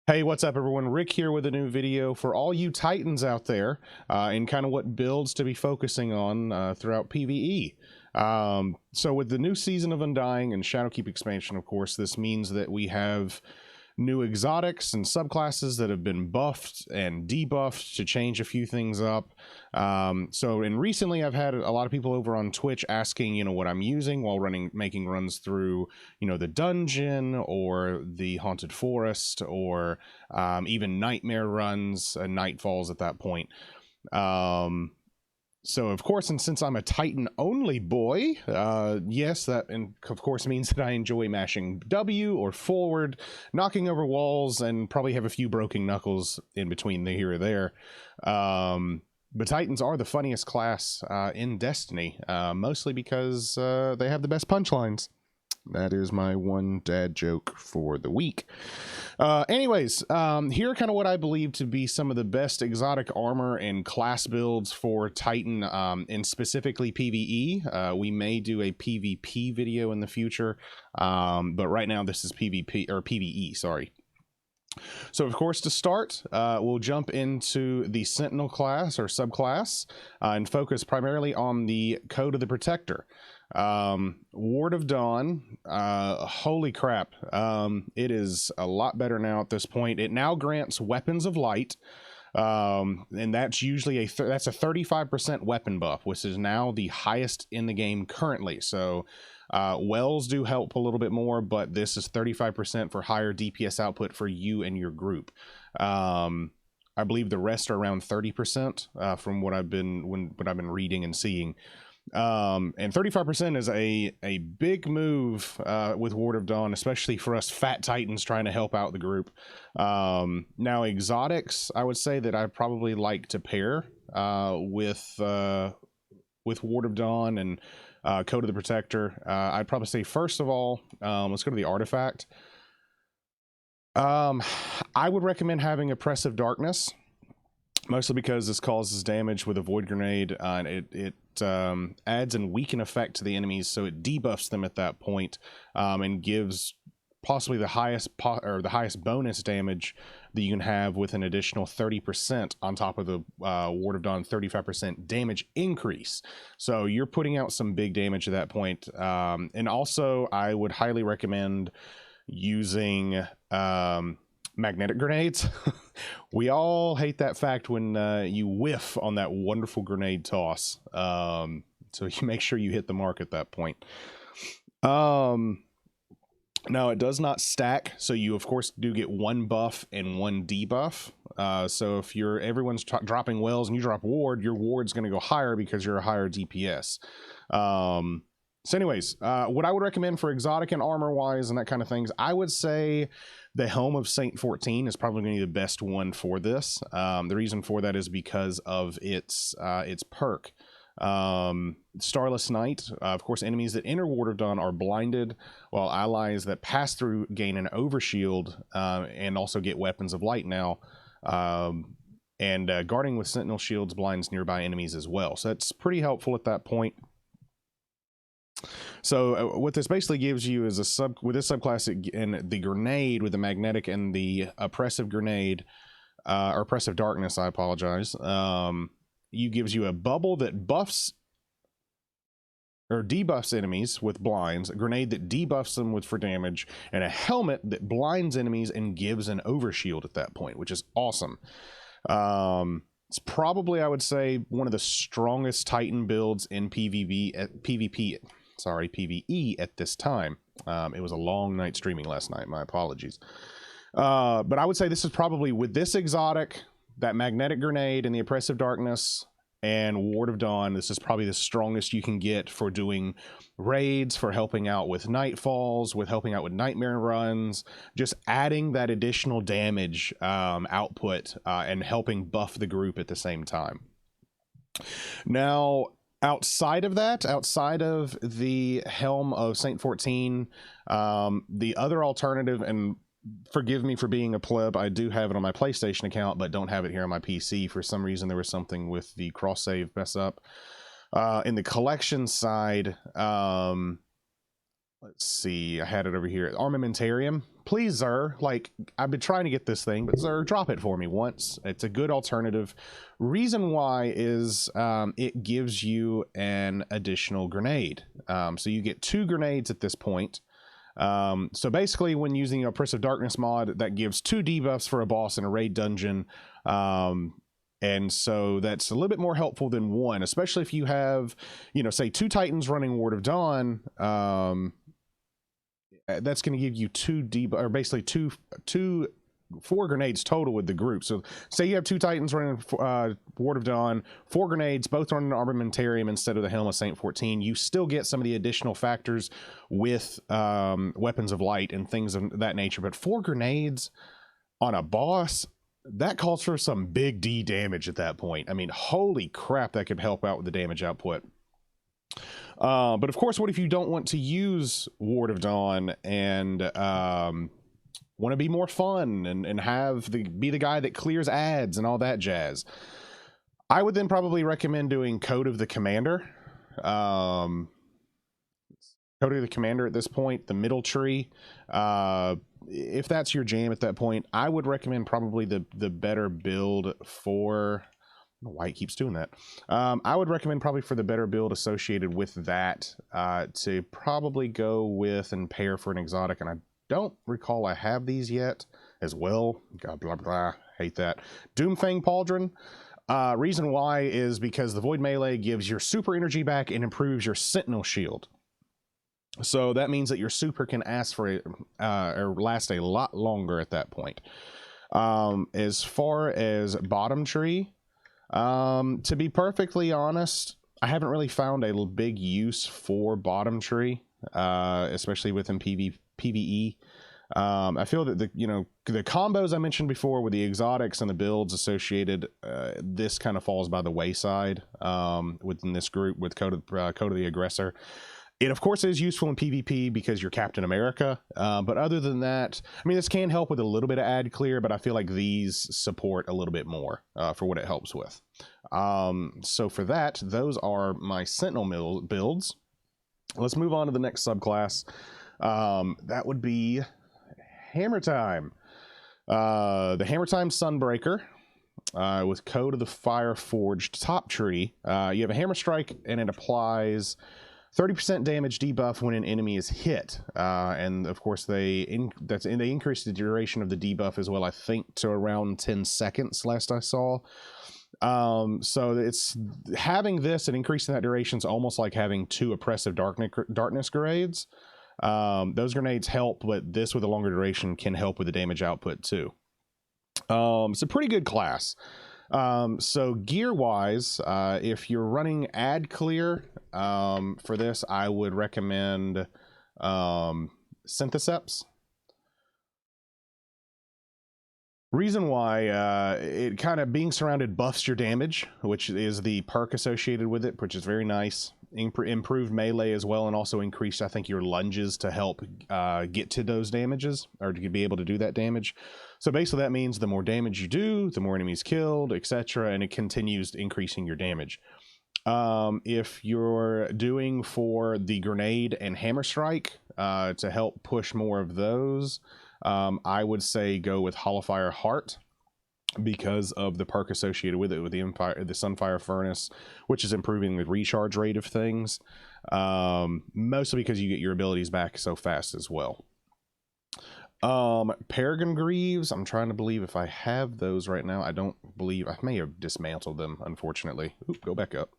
Hey, what's up everyone? Rick here with a new video for all you Titans out there, and kind of what builds to be focusing on throughout PVE. So with the new season of Undying and Shadowkeep expansion, of course, this means that we have new exotics and subclasses that have been buffed and debuffed to change a few things up. And recently I've had a lot of people over on Twitch asking, what I'm using while making runs through, the dungeon or the haunted forest, or even nightmare runs and nightfalls at that point. So of course, and since I'm a Titan only boy, yes, that of course means that I enjoy mashing W or forward, knocking over walls, and probably have a few broken knuckles in between the here or there. But Titans are the funniest class in Destiny, mostly because they have the best punchlines. That is my one dad joke for the week. Anyways, here are kind of what I believe to be some of the best exotic armor and class builds for Titan, and specifically PvE. We may do a PvP video in the future, but right now this is PvP or PvE, sorry. So of course, to start, we'll jump into the Sentinel class or subclass and focus primarily on the Code of the Protector. Ward of Dawn, holy crap, it is a lot better now at this point. It now grants weapons of light, and that's usually that's a 35% weapon buff, which is now the highest in the game currently. So wells do help a little bit more, but this is 35% for higher DPS output for you and your group. I believe the rest are around 30% from what I've been reading and seeing. And 35% is a big move with Ward of Dawn, especially for us fat Titans trying to help out the group. Now exotics, I would say that I probably like to pair with Ward of Dawn and Code of the Protector. I'd probably say first of all, let's go to the artifact. I would recommend having Oppressive Darkness, mostly because this causes damage with a Void Grenade, and it adds and weaken effect to the enemies, so it debuffs them at that point, and gives possibly the highest bonus damage that you can have with an additional 30% on top of the Ward of Dawn 35% damage increase. So you're putting out some big damage at that point. And also I would highly recommend using magnetic grenades. We all hate that fact when you whiff on that wonderful grenade toss. So you make sure you hit the mark at that point. Now it does not stack, so you of course do get one buff and one debuff. So if everyone's dropping wells and you drop ward, your ward's going to go higher because you're a higher DPS. So anyways, what I would recommend for exotic and armor wise and that kind of things, I would say the Helm of Saint 14 is probably going to be the best one for this. The reason for that is because of its perk. Starless Night, of course, enemies that enter Ward of Dawn are blinded, while allies that pass through gain an overshield, and also get weapons of light now. Guarding with Sentinel shields blinds nearby enemies as well. So that's pretty helpful at that point. So what this basically gives you is with this subclass and the grenade with the magnetic and the oppressive grenade, or oppressive darkness, I apologize. Gives you a bubble that buffs or debuffs enemies with blinds, a grenade that debuffs them for damage, and a helmet that blinds enemies and gives an overshield at that point, which is awesome. It's probably, I would say, one of the strongest Titan builds in PvE at this time. It was a long night streaming last night, my apologies. But I would say this is probably, with this exotic, that magnetic grenade and the oppressive darkness and Ward of Dawn, this is probably the strongest you can get for doing raids, for helping out with nightfalls, with helping out with nightmare runs, just adding that additional damage output and helping buff the group at the same time. Now, outside of that, outside of the Helm of Saint 14, the other alternative, and forgive me for being a pleb, I do have it on my PlayStation account, but don't have it here on my PC. For some reason, there was something with the cross-save mess up. In the collection side, let's let's see, I had it over here. Armamentarium. Please, Zer, like, I've been trying to get this thing, but Zer, drop it for me once. It's a good alternative. Reason why is it gives you an additional grenade. So you get 2 grenades at this point. So basically, when using a Oppressive Darkness mod, that gives 2 debuffs for a boss in a raid dungeon. And so that's a little bit more helpful than 1, especially if you have, you know, say 2 Titans running Ward of Dawn. That's going to give you 2 debuff, or basically 4 grenades total with the group. So say you have 2 Titans running Ward of Dawn, 4 grenades, both running Armamentarium instead of the Helm of Saint 14. You still get some of the additional factors with Weapons of Light and things of that nature. But 4 grenades on a boss, that calls for some big D damage at that point. I mean, holy crap, that could help out with the damage output. But of course, what if you don't want to use Ward of Dawn and want to be more fun and have be the guy that clears ads and all that jazz? I would then probably recommend doing Code of the Commander. Code of the Commander at this point, the middle tree. If that's your jam at that point, I would recommend probably the better build for... I don't know why it keeps doing that. I would recommend probably for the better build associated with that to probably go with and pair for an exotic. And I don't recall I have these yet as well. God, blah, blah, hate that. Doomfang Pauldron. Reason why is because the Void Melee gives your super energy back and improves your Sentinel Shield. So that means that your super can ask for or last a lot longer at that point. As far as bottom tree, to be perfectly honest, I haven't really found a big use for bottom tree, especially within PVE. I feel that the combos I mentioned before with the exotics and the builds associated, this kind of falls by the wayside within this group with Code of the Aggressor. It, of course, is useful in PvP because you're Captain America. But other than that, I mean, this can help with a little bit of ad clear, but I feel like these support a little bit more for what it helps with. So for that, those are my Sentinel builds. Let's move on to the next subclass. That would be Hammer Time. The Hammer Time Sunbreaker. With Code of the Fire Forged top tree. You have a Hammer Strike, and it applies 30% damage debuff when an enemy is hit, and of course they increase the duration of the debuff as well. I think to around 10 seconds last I saw. So it's having this and increasing that duration is almost like having 2 oppressive darkness grenades. Those grenades help, but this with a longer duration can help with the damage output too. It's a pretty good class. So gear wise, if you're running ad clear for this, I would recommend Syntheseps. Reason why, it kind of being surrounded buffs your damage, which is the perk associated with it, which is very nice. Improved melee as well, and also increased, I think, your lunges to help get to those damages, or to be able to do that damage. So basically that means the more damage you do, the more enemies killed, etc., and it continues increasing your damage. If you're doing for the grenade and hammer strike to help push more of those, I would say go with Hollowfire Heart, because of the perk associated with it, with the Sunfire Furnace, which is improving the recharge rate of things, mostly because you get your abilities back so fast as well. Peregrine Greaves, I'm trying to believe if I have those right now. I don't believe, I may have dismantled them, unfortunately. Oop, go back up.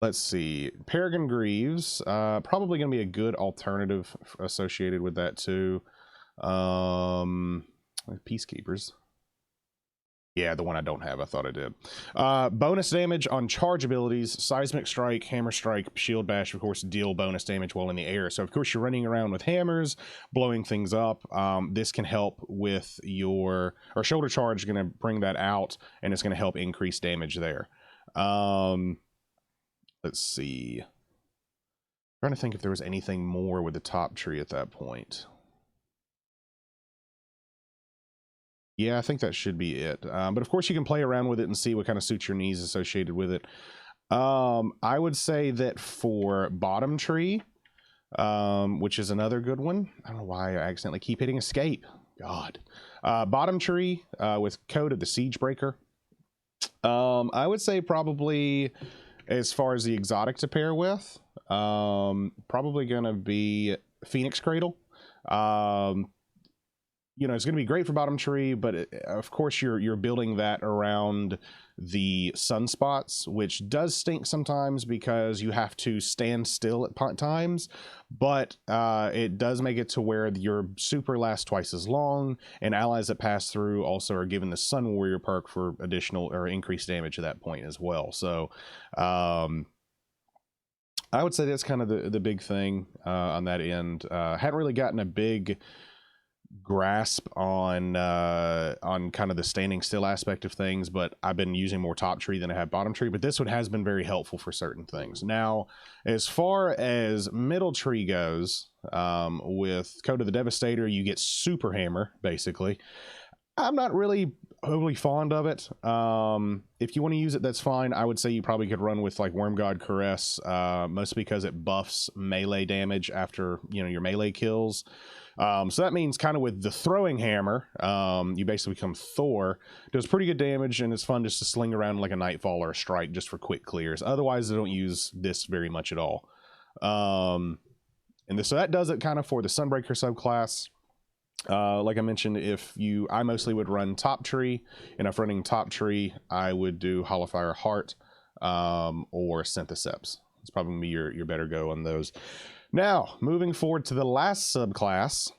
Let's see, Peregrine Greaves, probably going to be a good alternative associated with that too. Peacekeepers. Yeah, the one I don't have, I thought I did. Bonus damage on charge abilities, Seismic Strike, Hammer Strike, Shield Bash, of course, deal bonus damage while in the air. So, of course, you're running around with hammers, blowing things up. This can help with your... Or Shoulder Charge is going to bring that out, and it's going to help increase damage there. Let's see. I'm trying to think if there was anything more with the top tree at that point. Yeah, I think that should be it. But of course you can play around with it and see what kind of suits your needs associated with it. I would say that for bottom tree, which is another good one. I don't know why I accidentally keep hitting escape. God. Bottom tree with Code of the Siegebreaker. I would say probably, as far as the exotic to pair with, probably going to be Phoenix Cradle. You know, it's going to be great for bottom tree, but of course you're building that around the sunspots, which does stink sometimes because you have to stand still at times, but it does make it to where your super lasts twice as long, and allies that pass through also are given the Sun Warrior perk for additional or increased damage at that point as well. So I would say that's kind of the big thing on that end. Hadn't really gotten a big grasp on kind of the standing still aspect of things, but I've been using more top tree than I have bottom tree, but this one has been very helpful for certain things. Now, as far as middle tree goes, with Code of the Devastator, you get Super Hammer, basically. I'm not really overly fond of it. If you want to use it, that's fine. I would say you probably could run with like Worm God Caress, mostly because it buffs melee damage after, you know, your melee kills. So that means kind of with the throwing hammer, you basically become Thor. Does pretty good damage, and it's fun just to sling around like a Nightfall or a Strike just for quick clears. Otherwise, I don't use this very much at all. So that does it kind of for the Sunbreaker subclass. Like I mentioned, I mostly would run top tree, and if running top tree, I would do Hollowfire Heart or Syntheseps. It's probably your better go on those. Now, moving forward to the last subclass,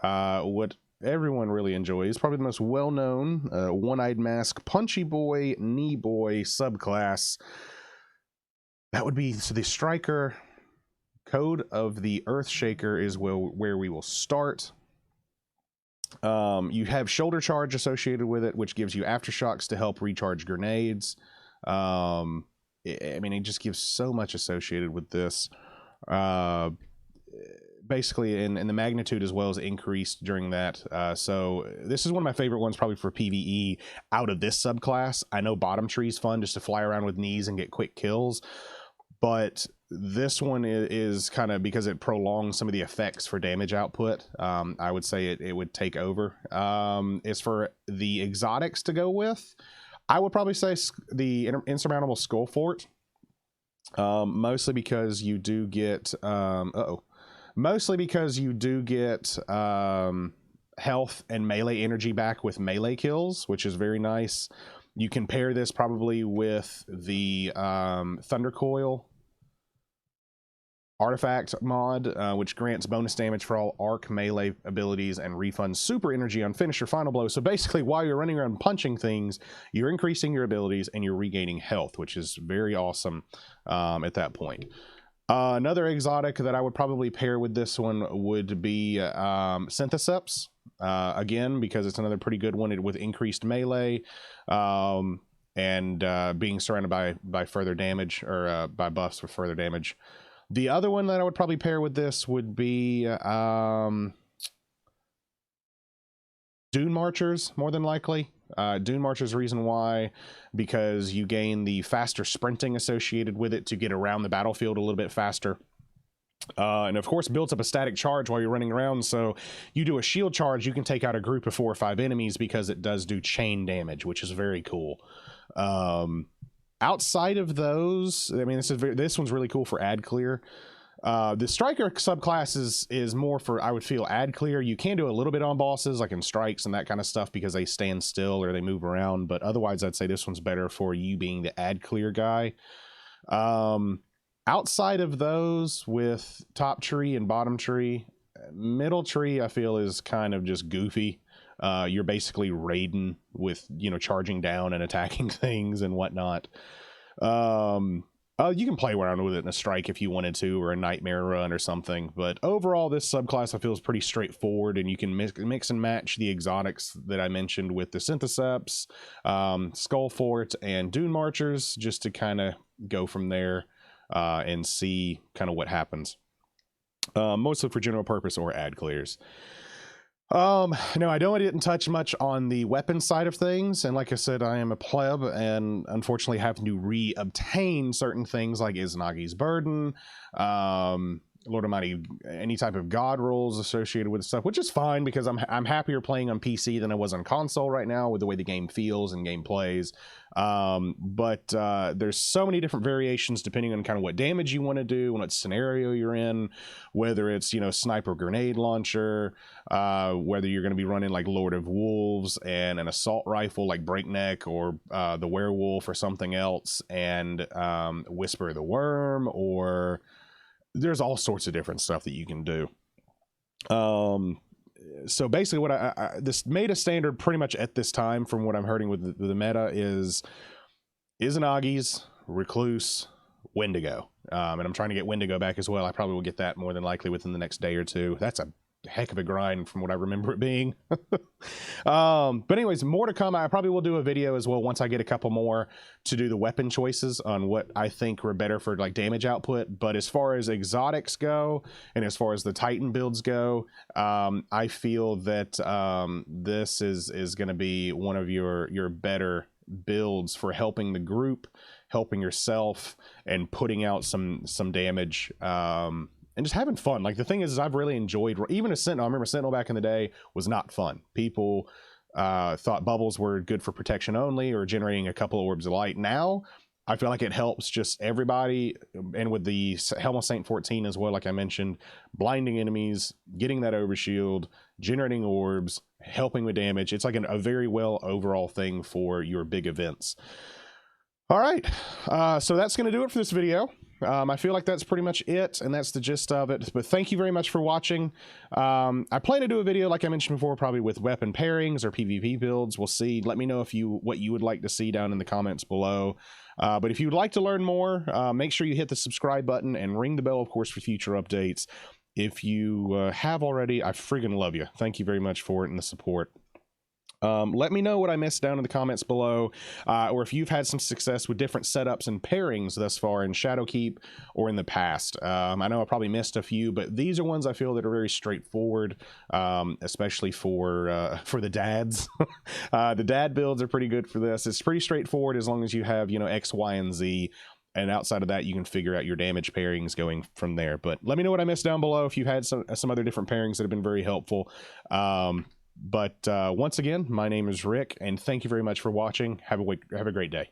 what everyone really enjoys, probably the most well-known one-eyed mask, punchy boy, knee boy subclass. That would be the Striker. Code of the Earthshaker is where we will start. You have shoulder charge associated with it, which gives you aftershocks to help recharge grenades. I mean, it just gives so much associated with this. Basically, and the magnitude as well as increased during that. So this is one of my favorite ones probably for PVE out of this subclass. I know bottom tree is fun just to fly around with knees and get quick kills, but this one is kind of, because it prolongs some of the effects for damage output, I would say it would take over. As for the exotics to go with, I would probably say the Insurmountable Skull Fort. Mostly because you do get health and melee energy back with melee kills, which is very nice. You can pair this probably with the Thunder Coil artifact mod, which grants bonus damage for all arc melee abilities and refunds super energy on finish or final blow. So basically, while you're running around punching things, you're increasing your abilities and you're regaining health, which is very awesome at that point. Another exotic that I would probably pair with this one would be Syntheseps, again, because it's another pretty good one with increased melee and being surrounded by further damage, or by buffs for further damage. The other one that I would probably pair with this would be Dune Marchers, more than likely. Dune Marchers, reason why, because you gain the faster sprinting associated with it to get around the battlefield a little bit faster. And of course builds up a static charge while you're running around, so you do a shield charge, you can take out a group of 4 or 5 enemies because it does do chain damage, which is very cool. Outside of those, I mean, this one's really cool for ad clear. The Striker subclass is more for, I would feel, ad clear. You can do a little bit on bosses, like in strikes and that kind of stuff, because they stand still or they move around, but otherwise I'd say this one's better for you being the ad clear guy. Outside of those, with top tree and bottom tree, middle tree I feel is kind of just goofy. You're basically Raiden with, charging down and attacking things and whatnot. You can play around with it in a strike if you wanted to, or a nightmare run or something, but overall this subclass I feel is pretty straightforward, and you can mix and match the exotics that I mentioned with the Syntheseps, Skull Fort, and Dune Marchers, just to kind of go from there and see kind of what happens. Mostly for general purpose or ad clears. No, I didn't touch much on the weapon side of things, and like I said, I am a pleb and unfortunately have to re-obtain certain things like Izanagi's Burden, Lord Almighty, any type of god rolls associated with stuff, which is fine because I'm happier playing on PC than I was on console right now with the way the game feels and game plays. But there's so many different variations depending on kind of what damage you want to do and what scenario you're in, whether it's, you know, sniper grenade launcher, whether you're going to be running like Lord of Wolves and an assault rifle like Breakneck, or the werewolf or something else, and Whisper of the Worm, or there's all sorts of different stuff that you can do. So basically what this made a standard pretty much at this time from what I'm hearing with the meta is Izanagi's, Recluse, Wendigo. And I'm trying to get Wendigo back as well. I probably will get that more than likely within the next day or two. That's a heck of a grind from what I remember it being. But anyways, more to come. I probably will do a video as well once I get a couple more to do the weapon choices on what I think were better for like damage output. But as far as exotics go, and as far as the Titan builds go, I feel that this is going to be one of your better builds for helping the group, helping yourself, and putting out some damage, and just having fun. Like the thing is I've really enjoyed even a Sentinel. I remember Sentinel back in the day was not fun. People thought bubbles were good for protection only or generating a couple of orbs of light. Now I feel like it helps just everybody, and with the Helm of Saint 14 as well, like I mentioned, blinding enemies, getting that overshield, generating orbs, helping with damage. It's like a very well overall thing for your big events. All right, so that's going to do it for this video. I feel like that's pretty much it, and that's the gist of it. But thank you very much for watching. I plan to do a video, like I mentioned before, probably with weapon pairings or PvP builds. We'll see. Let me know what you would like to see down in the comments below. But if you'd like to learn more, make sure you hit the subscribe button and ring the bell, of course, for future updates. If you have already, I friggin' love you. Thank you very much for it and the support. Let me know what I missed down in the comments below, or if you've had some success with different setups and pairings thus far in Shadowkeep or in the past. I know I probably missed a few, but these are ones I feel that are very straightforward, especially for the dads. The dad builds are pretty good for this. It's pretty straightforward as long as you have, you know, X, Y, and Z. And outside of that, you can figure out your damage pairings going from there. But let me know what I missed down below if you've had some other different pairings that have been very helpful. But once again, my name is Rick, and thank you very much for watching. Have a great day.